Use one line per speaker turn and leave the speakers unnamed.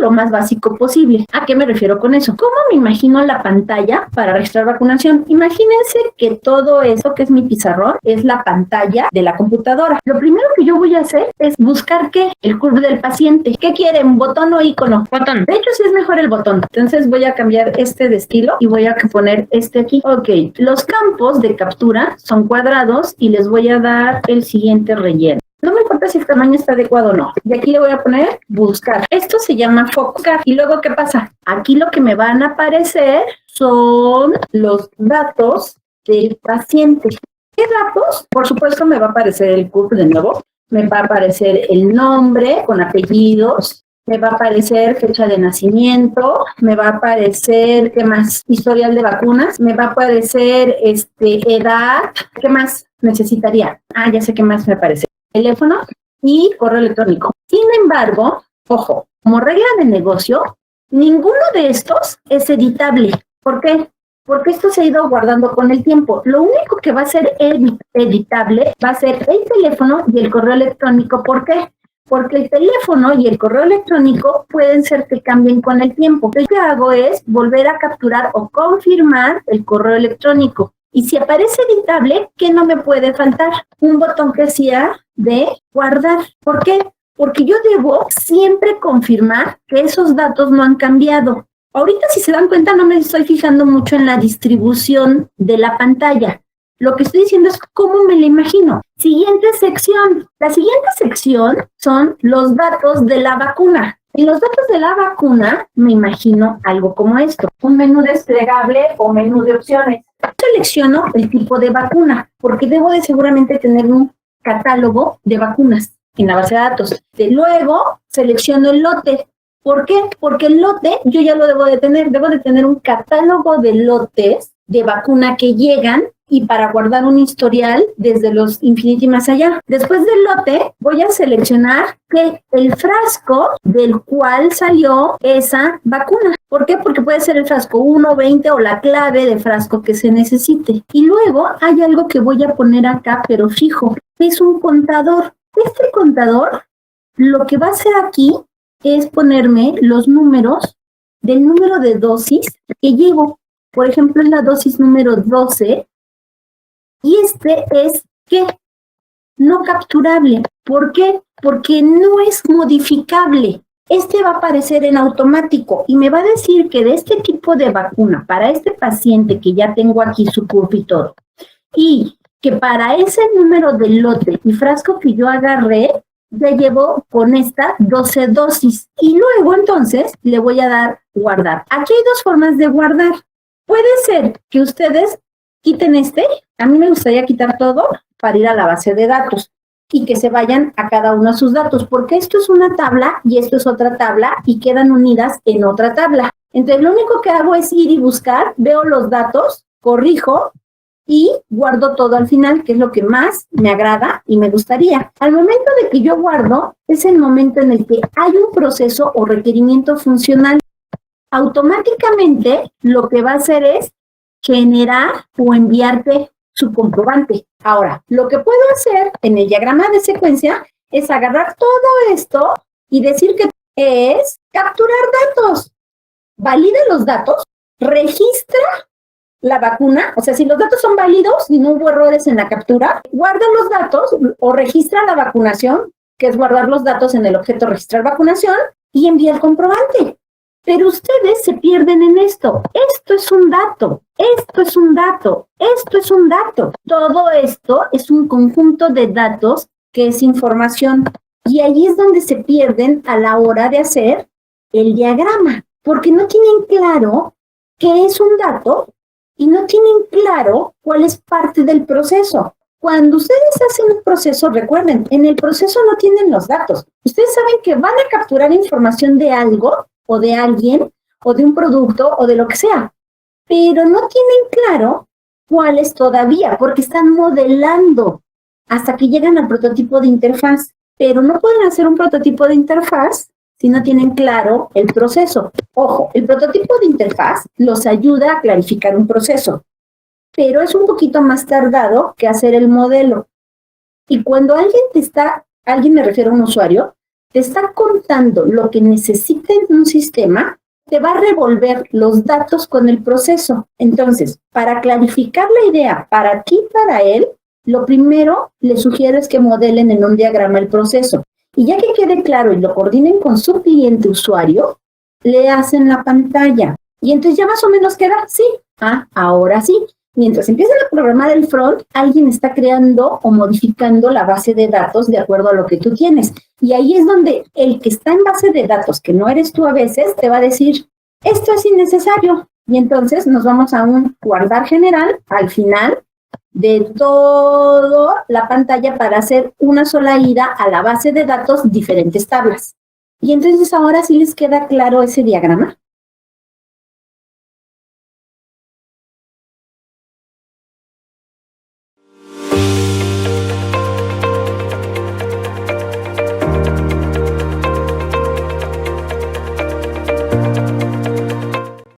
lo más básico posible. ¿A qué me refiero con eso? ¿Cómo me imagino la pantalla para registrar vacunación? Imagínense que todo eso que es mi pizarrón es la pantalla de la computadora. Lo primero que yo voy a hacer es buscar el CURP del paciente. ¿Qué quieren? ¿Botón o icono? Botón. De hecho, sí es mejor el botón. Entonces voy a cambiar este de estilo y voy a poner este aquí. Ok, los campos de captura son cuadrados y les voy a dar el siguiente relleno. No me importa si el tamaño está adecuado o no. Y aquí le voy a poner buscar. Esto se llama focar. Y luego, ¿qué pasa? Aquí lo que me van a aparecer son los datos del paciente. ¿Qué datos? Por supuesto, me va a aparecer el CURP de nuevo. Me va a aparecer el nombre con apellidos. Me va a aparecer fecha de nacimiento. Me va a aparecer, ¿qué más? Historial de vacunas. Me va a aparecer edad. ¿Qué más necesitaría? Ya sé qué más me aparece. Teléfono y correo electrónico. Sin embargo, ojo, como regla de negocio, ninguno de estos es editable. ¿Por qué? Porque esto se ha ido guardando con el tiempo. Lo único que va a ser editable va a ser el teléfono y el correo electrónico. ¿Por qué? Porque el teléfono y el correo electrónico pueden ser que cambien con el tiempo. Lo que hago es volver a capturar o confirmar el correo electrónico. Y si aparece editable, ¿qué no me puede faltar? Un botón que sea de guardar. ¿Por qué? Porque yo debo siempre confirmar que esos datos no han cambiado. Ahorita, si se dan cuenta, no me estoy fijando mucho en la distribución de la pantalla. Lo que estoy diciendo es cómo me la imagino. Siguiente sección. La siguiente sección son los datos de la vacuna. En los datos de la vacuna me imagino algo como esto. Un menú desplegable o menú de opciones. Selecciono el tipo de vacuna, porque debo de seguramente tener un catálogo de vacunas en la base de datos. Luego selecciono el lote. ¿Por qué? Porque el lote yo ya lo debo de tener un catálogo de lotes de vacuna que llegan y para guardar un historial desde los infinito y más allá. Después del lote voy a seleccionar el frasco del cual salió esa vacuna. ¿Por qué? Porque puede ser el frasco 1, 20 o la clave de frasco que se necesite. Y luego hay algo que voy a poner acá, pero fijo. Es un contador. Este contador lo que va a hacer aquí es ponerme los números del número de dosis que llevo. Por ejemplo, es la dosis número 12 y este es, ¿qué? No capturable. ¿Por qué? Porque no es modificable. Este va a aparecer en automático y me va a decir que de este tipo de vacuna, para este paciente que ya tengo aquí su CURP y todo, y que para ese número de lote y frasco que yo agarré, ya llevo con esta 12 dosis. Y luego entonces le voy a dar guardar. Aquí hay dos formas de guardar. Puede ser que ustedes quiten a mí me gustaría quitar todo para ir a la base de datos y que se vayan a cada uno de sus datos, porque esto es una tabla y esto es otra tabla y quedan unidas en otra tabla. Entonces lo único que hago es ir y buscar, veo los datos, corrijo y guardo todo al final, que es lo que más me agrada y me gustaría. Al momento de que yo guardo, es el momento en el que hay un proceso o requerimiento funcional. Automáticamente lo que va a hacer es generar o enviarte su comprobante. Ahora, lo que puedo hacer en el diagrama de secuencia es agarrar todo esto y decir que es capturar datos. Valida los datos, registra la vacuna, o sea, si los datos son válidos y no hubo errores en la captura, guarda los datos o registra la vacunación, que es guardar los datos en el objeto registrar vacunación y envía el comprobante. Pero ustedes se pierden en esto. Esto es un dato, esto es un dato, esto es un dato. Todo esto es un conjunto de datos que es información. Y ahí es donde se pierden a la hora de hacer el diagrama, porque no tienen claro qué es un dato y no tienen claro cuál es parte del proceso. Cuando ustedes hacen un proceso, recuerden, en el proceso no tienen los datos. Ustedes saben que van a capturar información de algo o de alguien o de un producto o de lo que sea, pero no tienen claro cuál es todavía, porque están modelando hasta que llegan al prototipo de interfaz, pero no pueden hacer un prototipo de interfaz si no tienen claro el proceso. Ojo, el prototipo de interfaz los ayuda a clarificar un proceso, pero es un poquito más tardado que hacer el modelo. Y cuando alguien me refiero a un usuario, te está contando lo que necesita en un sistema, te va a revolver los datos con el proceso. Entonces, para clarificar la idea para ti y para él, lo primero le sugiero es que modelen en un diagrama el proceso. Y ya que quede claro y lo coordinen con su cliente usuario, le hacen la pantalla. Y entonces ya más o menos queda, sí, ahora sí. Mientras empiezan a programar el front, alguien está creando o modificando la base de datos de acuerdo a lo que tú tienes. Y ahí es donde el que está en base de datos, que no eres tú a veces, te va a decir, esto es innecesario. Y entonces nos vamos a un guardar general al final de toda la pantalla para hacer una sola ida a la base de datos, diferentes tablas. Y entonces ahora sí les queda claro ese diagrama.